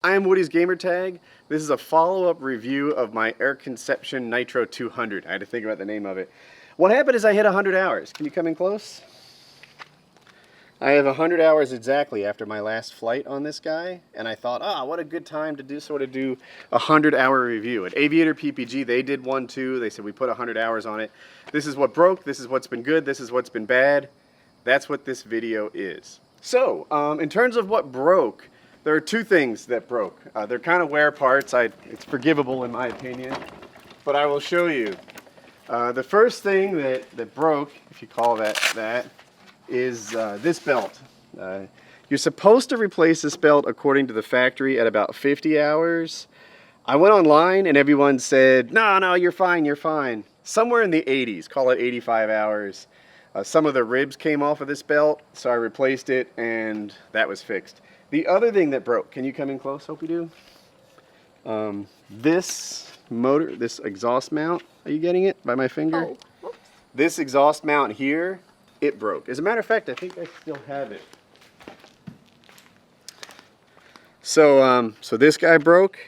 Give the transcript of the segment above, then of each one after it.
I am WoodysGamertag. This is a follow-up review of my Conception Nitro 200. I had to think about the name of it. What happened is I hit 100 hours. Can you come in close? I have 100 hours exactly after my last flight on this guy, and I thought, what a good time to do a 100-hour review. At Aviator PPG, they did one too. They said we put 100 hours on it. This is what broke, this is what's been good, this is what's been bad. That's what this video is. So, in terms of what broke, there are two things that broke. They're kind of wear parts. It's forgivable in my opinion, but I will show you. The first thing that broke, if you call that, is this belt. You're supposed to replace this belt according to the factory at about 50 hours. I went online and everyone said, no, you're fine, you're fine. Somewhere in the 80s, call it 85 hours. Some of the ribs came off of this belt, so I replaced it and that was fixed. The other thing that broke, can you come in close? Hope you do. This motor, this exhaust mount, are you getting it by my finger? Oh. This exhaust mount here, it broke. As a matter of fact, I think I still have it. So this guy broke,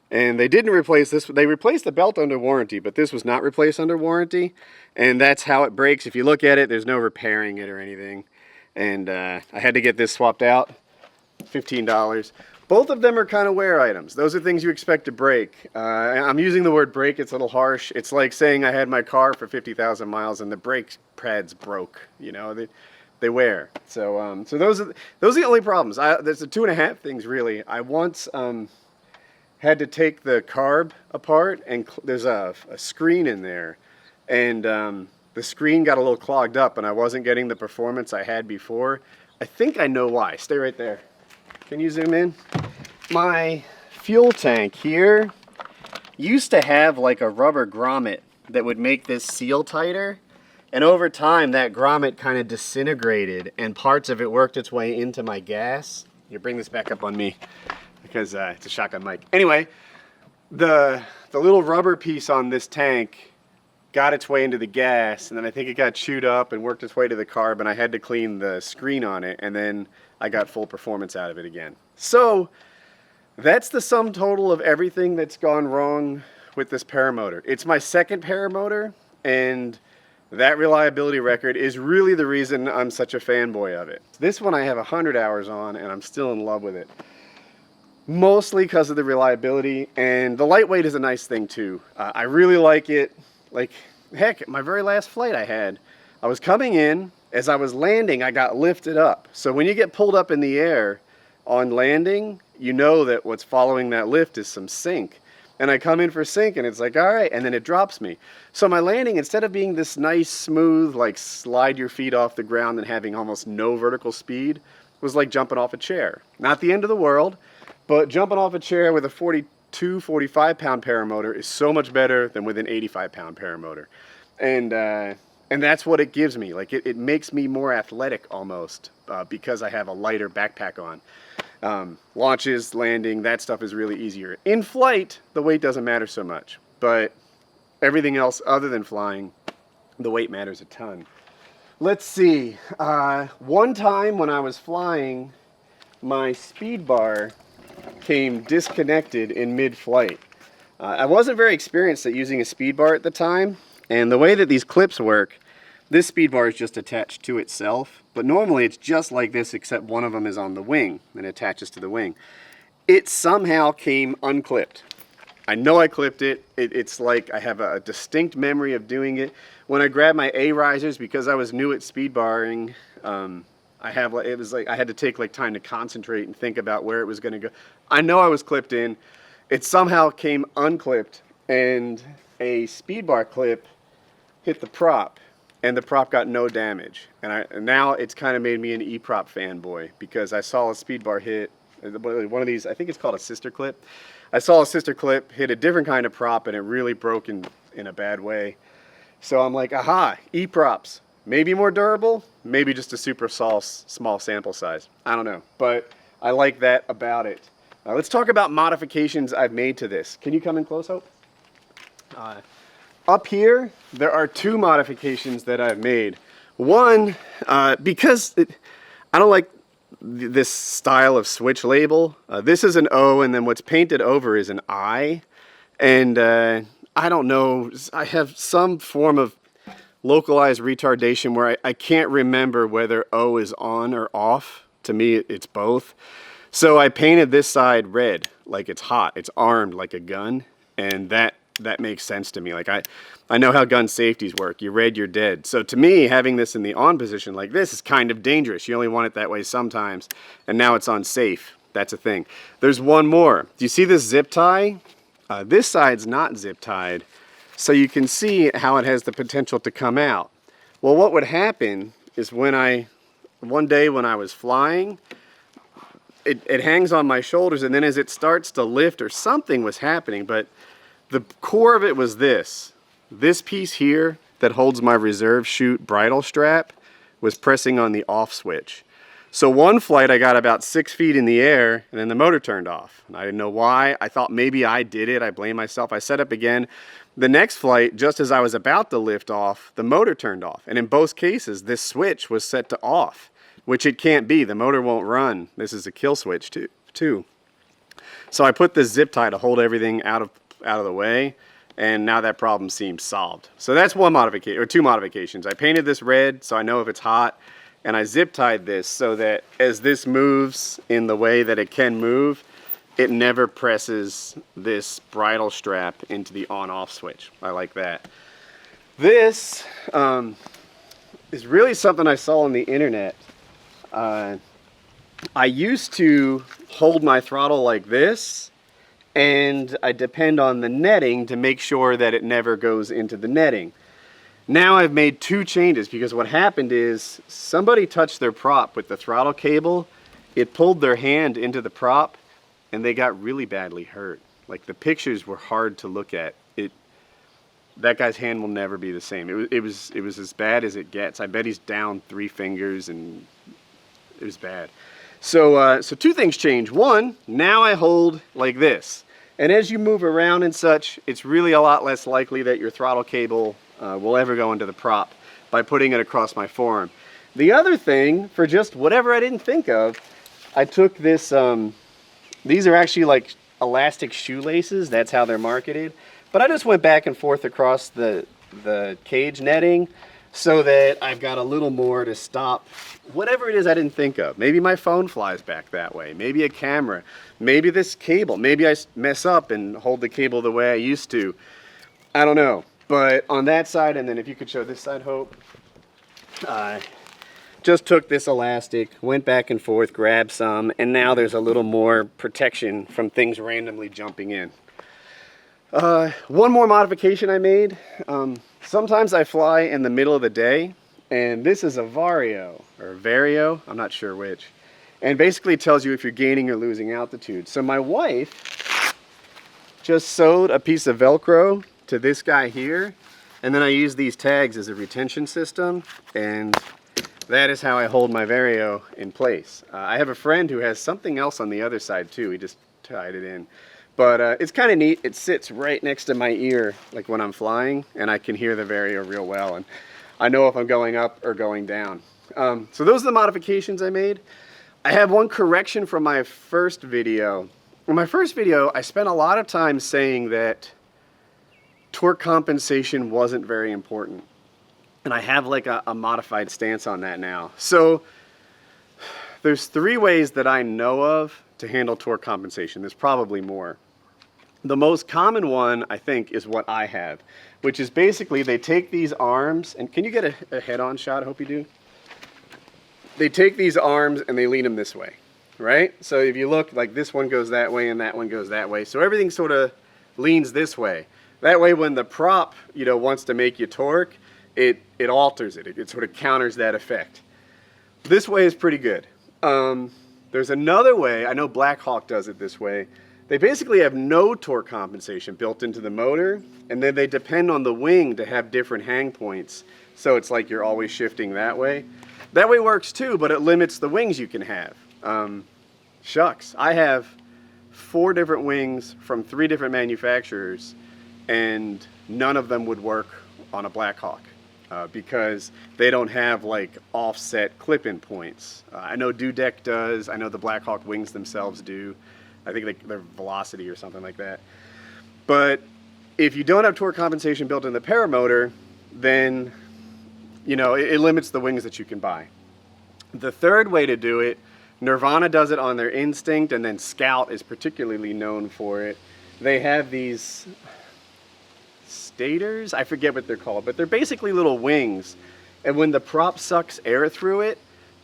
and they didn't replace this. They replaced the belt under warranty, but this was not replaced under warranty, and that's how it breaks. If you look at it, there's no repairing it or anything, and I had to get this swapped out. $15. Both of them are kind of wear items. Those are things you expect to break. I'm using the word break, it's a little harsh. It's like saying I had my car for 50,000 miles and the brake pads broke. You know, they wear. So those are the only problems. There's the 2.5 things really. I once had to take the carb apart, and there's a screen in there, and the screen got a little clogged up and I wasn't getting the performance I had before. I think I know why. Stay right there. Can you zoom in? My fuel tank here used to have like a rubber grommet that would make this seal tighter, and over time that grommet kind of disintegrated and parts of it worked its way into my gas. You bring this back up on me because it's a shotgun mic. Anyway, the little rubber piece on this tank got its way into the gas, and then I think it got chewed up and worked its way to the carb, and I had to clean the screen on it, and then I got full performance out of it again. So that's the sum total of everything that's gone wrong with this paramotor. It's my second paramotor, and that reliability record is really the reason I'm such a fanboy of it. This one I have 100 hours on, and I'm still in love with it. Mostly because of the reliability, and the lightweight is a nice thing too. I really like it. Like, heck, my very last flight I was coming in, as I was landing, I got lifted up. So when you get pulled up in the air on landing, you know that what's following that lift is some sink. And I come in for sink, and it's like, all right, and then it drops me. So my landing, instead of being this nice, smooth, like slide your feet off the ground and having almost no vertical speed, was like jumping off a chair. Not the end of the world, but jumping off a chair with a 42, 45-pound paramotor is so much better than with an 85-pound paramotor. And that's what it gives me. Like it makes me more athletic almost because I have a lighter backpack on. Launches, landing, that stuff is really easier. In flight, the weight doesn't matter so much, but everything else other than flying, the weight matters a ton. Let's see. One time when I was flying, my speed bar came disconnected in mid-flight. I wasn't very experienced at using a speed bar at the time, and the way that these clips work, this speed bar is just attached to itself, but normally it's just like this except one of them is on the wing and attaches to the wing. It somehow came unclipped. I know I clipped it. It's like I have a distinct memory of doing it. When I grabbed my A risers, because I was new at speed barring, I had to take time to concentrate and think about where it was going to go. I know I was clipped in. It somehow came unclipped, and a speed bar clip hit the prop, and the prop got no damage. And now it's kind of made me an E-prop fanboy, because I saw a speed bar hit one of these. I think it's called a sister clip. I saw a sister clip hit a different kind of prop, and it really broke in a bad way. So I'm like, aha, E-props. Maybe more durable, maybe just a super small sample size. I don't know, but I like that about it. Let's talk about modifications I've made to this. Can you come in close, Hope? Up here, there are 2 modifications that I've made. One, because I don't like this style of switch label. This is an O, and then what's painted over is an I. And I don't know, I have some form of localized retardation where I can't remember whether O is on or off. To me, it's both. So I painted this side red, like it's hot, it's armed like a gun, and that makes sense to me. Like I know how gun safeties work. You're red, you're dead. So to me, having this in the on position like this is kind of dangerous. You only want it that way sometimes, and now it's on safe. That's a thing. There's one more. Do you see this zip tie? This side's not zip tied, so you can see how it has the potential to come out. Well, what would happen is one day when I was flying, it hangs on my shoulders, and then as it starts to lift or something was happening, but the core of it was this piece here that holds my reserve chute bridle strap was pressing on the off switch. So one flight I got about 6 feet in the air, and then the motor turned off. And I didn't know why. I thought maybe I did it. I blame myself. I set up again. The next flight, just as I was about to lift off, the motor turned off. And in both cases, this switch was set to off, which it can't be. The motor won't run. This is a kill switch too. So I put this zip tie to hold everything out of the way, and now that problem seems solved. So that's one modification, or two modifications. I painted this red so I know if it's hot, and I zip tied this so that as this moves in the way that it can move, it never presses this bridle strap into the on-off switch. I like that. This is really something I saw on the internet. I used to hold my throttle like this, and I depend on the netting to make sure that it never goes into the netting. Now I've made two changes because what happened is somebody touched their prop with the throttle cable, it pulled their hand into the prop, and they got really badly hurt. Like, the pictures were hard to look at. That guy's hand will never be the same. It was as bad as it gets. I bet he's down 3 fingers, and it was bad. So two things changed. One, now I hold like this. And as you move around and such, it's really a lot less likely that your throttle cable will ever go into the prop by putting it across my forearm. The other thing, for just whatever I didn't think of, I took this, these are actually like elastic shoelaces, that's how they're marketed. But I just went back and forth across the cage netting so that I've got a little more to stop whatever it is I didn't think of. Maybe my phone flies back that way, maybe a camera, maybe this cable, maybe I mess up and hold the cable the way I used to. I don't know. But on that side, and then if you could show this side, Hope, just took this elastic, went back and forth, grabbed some, and now there's a little more protection from things randomly jumping in. One more modification I made. Sometimes I fly in the middle of the day, and this is a Vario, or Vario, I'm not sure which, and basically tells you if you're gaining or losing altitude. So my wife just sewed a piece of Velcro to this guy here, and then I use these tags as a retention system, and that is how I hold my Vario in place. I have a friend who has something else on the other side too. He just tied it in. But it's kind of neat. It sits right next to my ear, like when I'm flying, and I can hear the Vario real well, and I know if I'm going up or going down. So those are the modifications I made. I have one correction from my first video. In my first video, I spent a lot of time saying that torque compensation wasn't very important. And I have like a modified stance on that now. So there's 3 ways that I know of to handle torque compensation. There's probably more. The most common one, I think, is what I have, which is basically they take these arms, and can you get a head-on shot? I hope you do. They take these arms and they lean them this way, right? So if you look, like this one goes that way and that one goes that way. So everything sort of leans this way. That way when the prop, wants to make you torque, it alters it. It sort of counters that effect. This way is pretty good. There's another way, I know Black Hawk does it this way. They basically have no torque compensation built into the motor, and then they depend on the wing to have different hang points. So it's like you're always shifting that way. That way works too, but it limits the wings you can have. Shucks, I have 4 different wings from 3 different manufacturers, and none of them would work on a Black Hawk. because they don't have like offset clip-in points. I know Dudek does. I know the Blackhawk wings themselves do. I think they're Velocity or something like that. But if you don't have torque compensation built in the paramotor, then it limits the wings that you can buy. The third way to do it, Nirvana does it on their Instinct, and then Scout is particularly known for it. They have these stators, I forget what they're called, but they're basically little wings, and when the prop sucks air through it,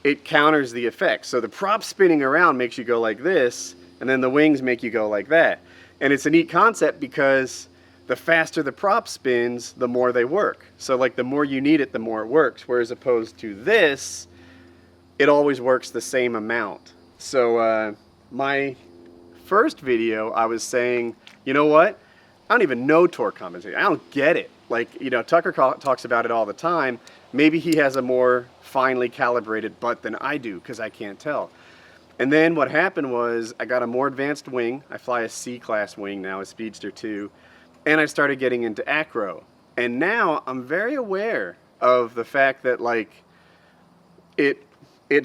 it counters the effect. So the prop spinning around makes you go like this, and then the wings make you go like that. And it's a neat concept because the faster the prop spins, the more they work. So like the more you need it, the more it works, whereas opposed to this, it always works the same amount. So my first video, I was saying, you know what? I don't even know torque compensation. I don't get it. Like, Tucker talks about it all the time. Maybe he has a more finely calibrated butt than I do because I can't tell. And then what happened was I got a more advanced wing. I fly a C-class wing now, a Speedster 2. And I started getting into acro. And now I'm very aware of the fact that like it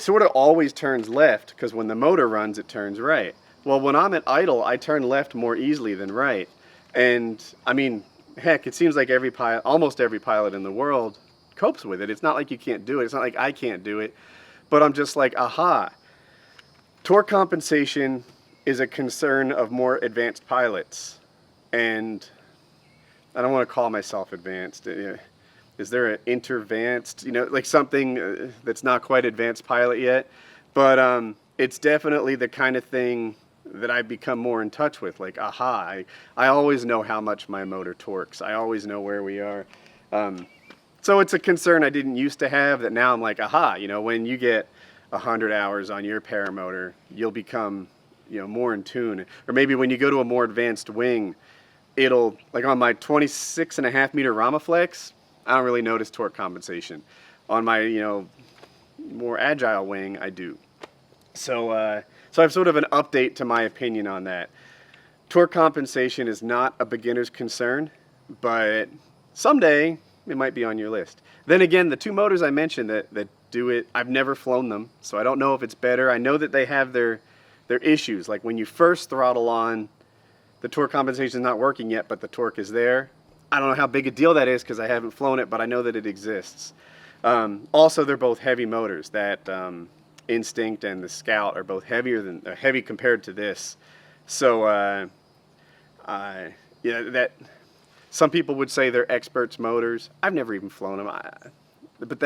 sort of always turns left because when the motor runs, it turns right. Well, when I'm at idle, I turn left more easily than right. And I mean, heck, it seems like every pilot, almost every pilot in the world copes with it. It's not like you can't do it. It's not like I can't do it. But I'm just like, aha. Torque compensation is a concern of more advanced pilots. And I don't want to call myself advanced. Is there an intervanced, like something that's not quite advanced pilot yet? But it's definitely the kind of thing that I've become more in touch with. Like, aha, I always know how much my motor torques. I always know where we are. So it's a concern I didn't used to have that now I'm like, aha, when you get 100 hours on your paramotor, you'll become, more in tune. Or maybe when you go to a more advanced wing, it'll, like on my 26.5 meter Ramaflex, I don't really notice torque compensation. On my, more agile wing, I do. So I have sort of an update to my opinion on that. Torque compensation is not a beginner's concern, but someday it might be on your list. Then again, the two motors I mentioned that do it, I've never flown them, so I don't know if it's better. I know that they have their issues. Like when you first throttle on, the torque compensation is not working yet, but the torque is there. I don't know how big a deal that is because I haven't flown it, but I know that it exists. Also, they're both heavy motors. That Instinct and the Scout are both heavy compared to this. So that some people would say they're experts motors. I've never even flown them, but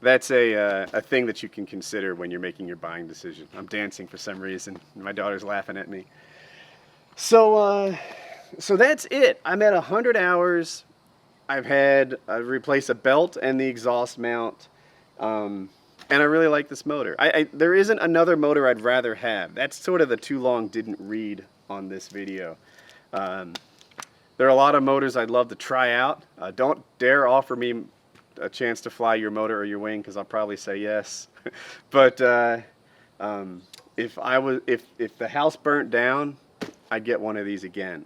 that's a thing that you can consider when you're making your buying decision. I'm dancing for some reason. My daughter's laughing at me. So that's it. I'm at 100 hours. I've had replace a belt and the exhaust mount. And I really like this motor. There isn't another motor I'd rather have. That's sort of the too long didn't read on this video. There are a lot of motors I'd love to try out. Don't dare offer me a chance to fly your motor or your wing because I'll probably say yes. But if the house burnt down, I'd get one of these again.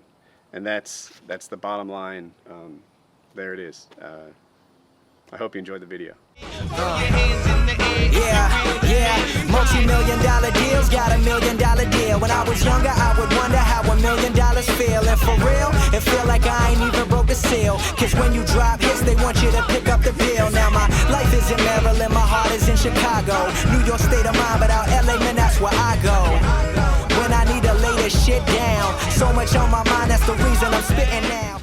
And that's the bottom line. There it is. I hope you enjoyed the video. Yeah, multi-million-dollar deals got $1 million deal. When I was younger, I would wonder how $1 million feel. And for real, it feel like I ain't even broke a seal. Cause when you drop hits, they want you to pick up the bill. Now my life is in Maryland, my heart is in Chicago. New York state of mind, but out LA, man, that's where I go. When I need to lay this shit down, so much on my mind, that's the reason I'm spitting now.